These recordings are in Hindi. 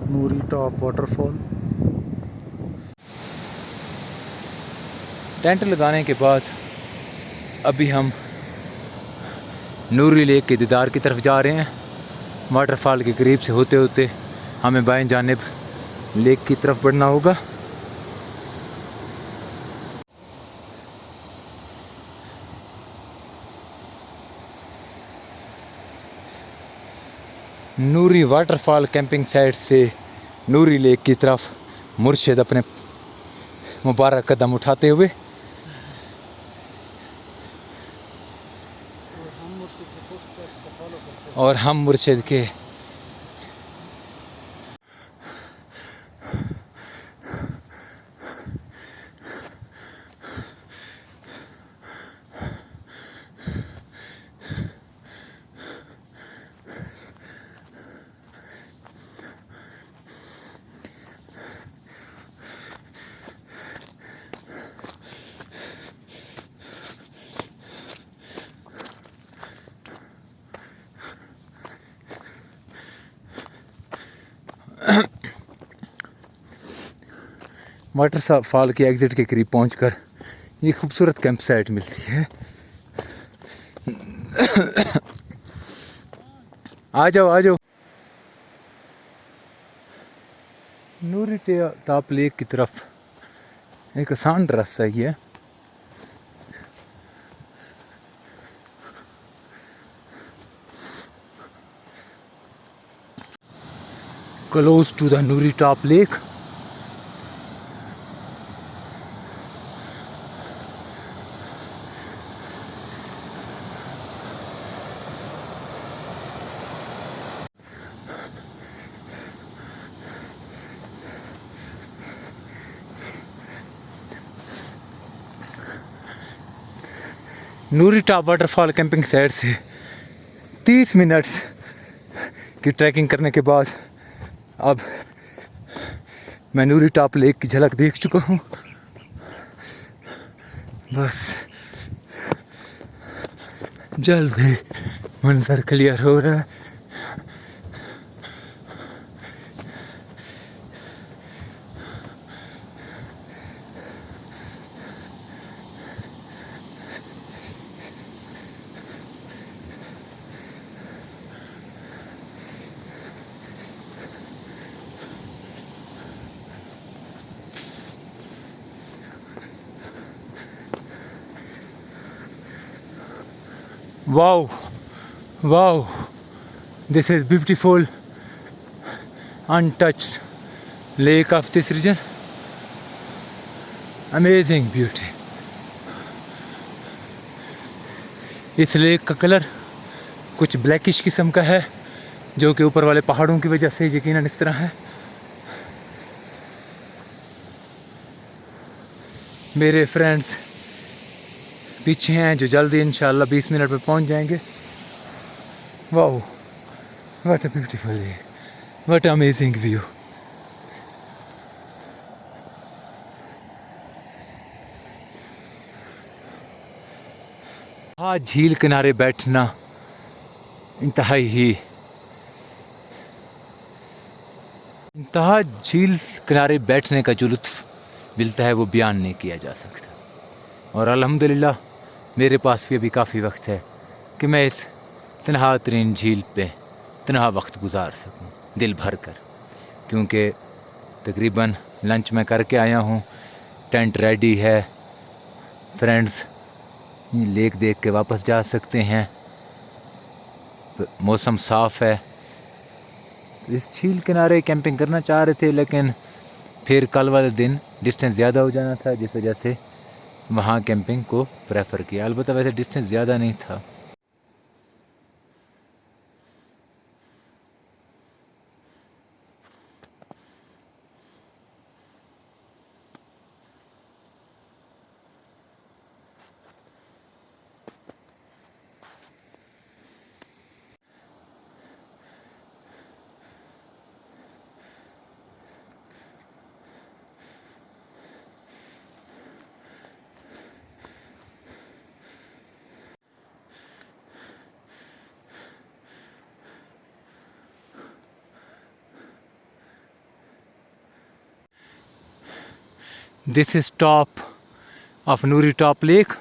नूरी टॉप वाटरफॉल। टेंट लगाने के बाद अभी हम नूरी लेक के दीदार की तरफ जा रहे हैं। वाटरफॉल के करीब से होते होते हमें बाएं जानिब लेक की तरफ बढ़ना होगा। नूरी वाटरफॉल कैंपिंग साइट से नूरी लेक की तरफ मुर्शिद अपने मुबारक कदम उठाते हुए और हम मुर्शिद के वाटरफॉल के एग्जिट के करीब पहुंचकर ये खूबसूरत कैंप साइट मिलती है। आ जाओ आ जाओ। नूरी टॉप लेक की तरफ एक आसान रास्ता ही है। Close to the Nuri Top Lake. Noori top waterfall camping site से 30 मिनट्स की ट्रैकिंग करने के बाद अब मैं नूरी टॉप लेक की झलक देख चुका हूँ। बस जल्द ही मंजर क्लियर हो रहा है। Wow, wow, this is beautiful, untouched lake of this region. Amazing beauty. इस लेक का कलर कुछ ब्लैकिश किस्म का है, जो कि ऊपर वाले पहाड़ों की वजह से यकीनन इस तरह है। मेरे फ्रेंड्स पीछे हैं जो जल्दी इंशाल्लाह 20 मिनट में पहुंच जाएंगे। Wow, what a beautiful lake, what a amazing view. हाँ, झील किनारे बैठना झील किनारे बैठने का जो लुत्फ मिलता है वो बयान नहीं किया जा सकता। और अल्हम्दुलिल्लाह मेरे पास भी अभी काफ़ी वक्त है कि मैं इस तन्हा तरीन झील पे तन्हा वक्त गुजार सकूं दिल भर कर, क्योंकि तकरीबन लंच मैं करके आया हूँ, टेंट रेडी है, फ्रेंड्स लेक देख के वापस जा सकते हैं, मौसम साफ़ है। तो इस झील किनारे कैंपिंग करना चाह रहे थे, लेकिन फिर कल वाले दिन डिस्टेंस ज़्यादा हो जाना था, जिस वजह से वहाँ कैंपिंग को प्रेफर किया। अलबत्ता वैसे डिस्टेंस ज़्यादा नहीं था। This is top of Nuri Top Lake.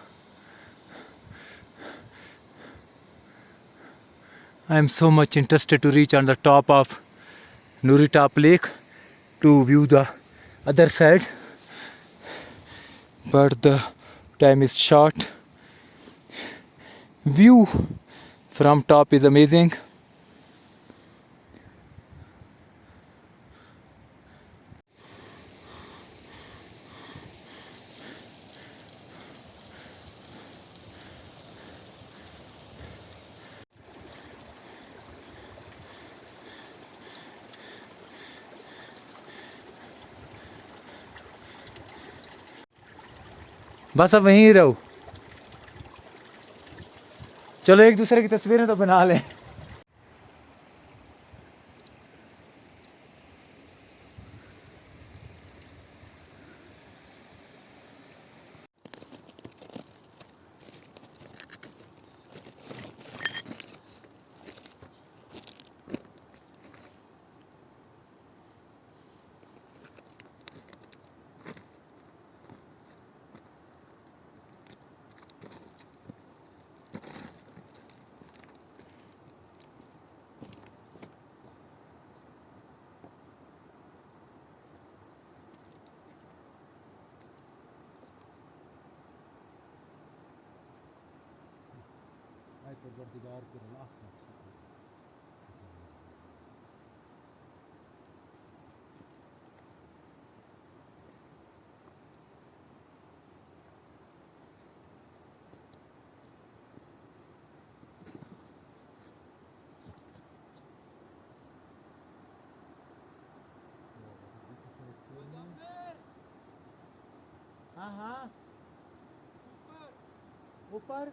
I am so much interested to reach on the top of Nuri Top Lake to view the other side, but the time is short. View from top is amazing. बस अब वहीं रहो, चलो एक दूसरे की तस्वीरें तो बना लें। हाँ हाँ ऊपर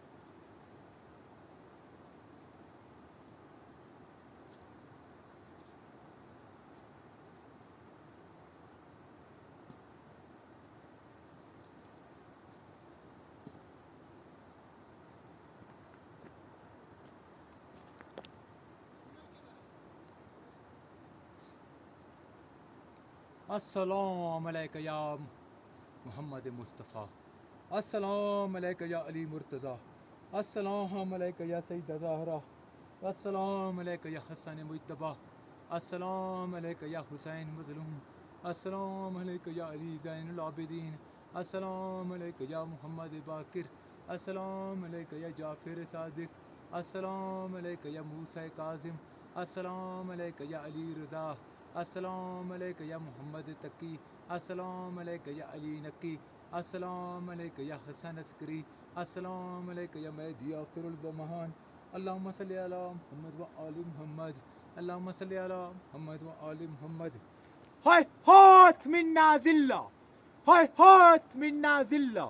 अस्सलाम अलैका या मोहम्मद मुस्तफ़ा, अस्सलाम अलैका या अली मुर्तज़ा, अस्सलाम अलैका या सैयदा ज़हरा, अस्सलाम अलैका या हसन मुज्तबा, अस्सलाम अलैका या हुसैन मज़लूम, अस्सलाम अलैका या अली ज़ैनुल आबिदीन, अस्सलाम अलैका या मोहम्मद बाकिर, अस्सलाम अलैका या जाफ़िर सादिक, अस्सलाम अलैका या मूसा काज़िम, अस्सलाम अलैका या अली रज़ा, अस्सलाम अलैका या मोहम्मद तकी, अस्सलाम अलैका या अली नकी, अस्सलाम अलैका या हसन अस्करी, अस्सलाम अलैका या महदी आखिरुल ज़मान, अल्लाहुम्मा सल्लि अला मुहम्मद व आलि मुहम्मद, अल्लाहुम्मा सल्लि अला मुहम्मद व आलि मुहम्मद। हाय हाथ मिन्ना ज़िल्ला, हाय हाथ मिन्ना ज़िल्ला,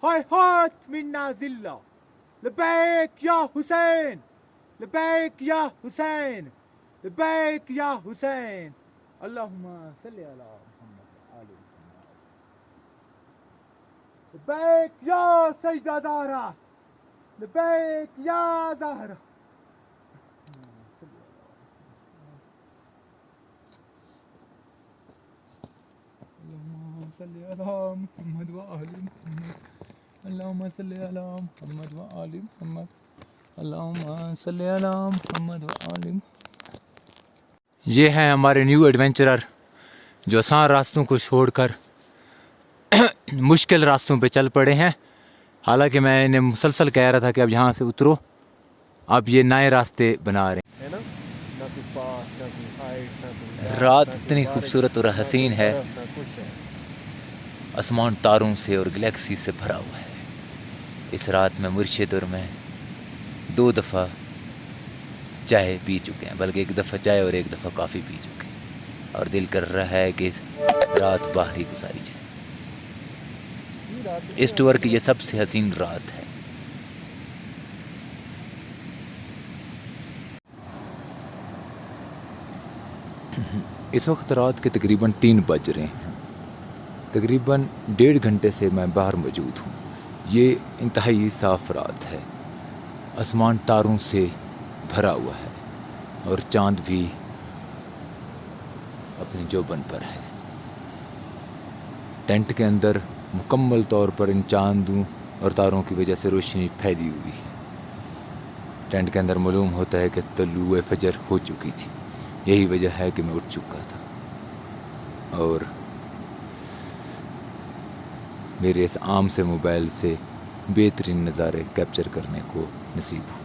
हाय हाथ मिन्ना ज़िल्ला, लबैक या हुसैन, लबैक या हुसैन, लबैक या हुसैन, अल्लाहुम्मा सल्लि अला मुहम्मद व आलि मुहम्मद, लबैक या सैयदा ज़हरा, लबैक या ज़हरा, अल्लाहुम्मा सल्लि अला मुहम्मद व आलि मुहम्मद, अल्लाहुम्मा सल्लि अला मुहम्मद व आलि मुहम्मद, अल्लाहुम्मा सल्लि अला मुहम्मद व आलि मुहम्मद। ये हैं हमारे न्यू एडवेंचरर जो आसान रास्तों को छोड़कर मुश्किल रास्तों पे चल पड़े हैं। हालांकि मैं इन्हें मुसलसल कह रहा था कि अब यहाँ से उतरो, अब ये नए रास्ते बना रहे हैं। रात इतनी खूबसूरत और हसीन है, आसमान तारों से और गैलेक्सी से भरा हुआ है। इस रात में मुर्शिद और मैं 2 दफ़ा चाय पी चुके हैं, बल्कि 1 दफ़ा चाय और 1 दफ़ा कॉफ़ी पी चुके हैं, और दिल कर रहा है कि रात बाहर ही गुजारी जाए। इस टूर की ये सबसे हसीन रात है। इस वक्त रात के तकरीबन 3 बज रहे हैं। तकरीबन 1.5 घंटे से मैं बाहर मौजूद हूँ। ये इंतहाई साफ़ रात है, आसमान तारों से भरा हुआ है और चांद भी अपनी जोबन पर है। टेंट के अंदर मुकम्मल तौर पर इन चांदों और तारों की वजह से रोशनी फैली हुई है। टेंट के अंदर मालूम होता है कि तलुए फजर हो चुकी थी। यही वजह है कि मैं उठ चुका था और मेरे इस आम से मोबाइल से बेहतरीन नज़ारे कैप्चर करने को नसीब हुआ।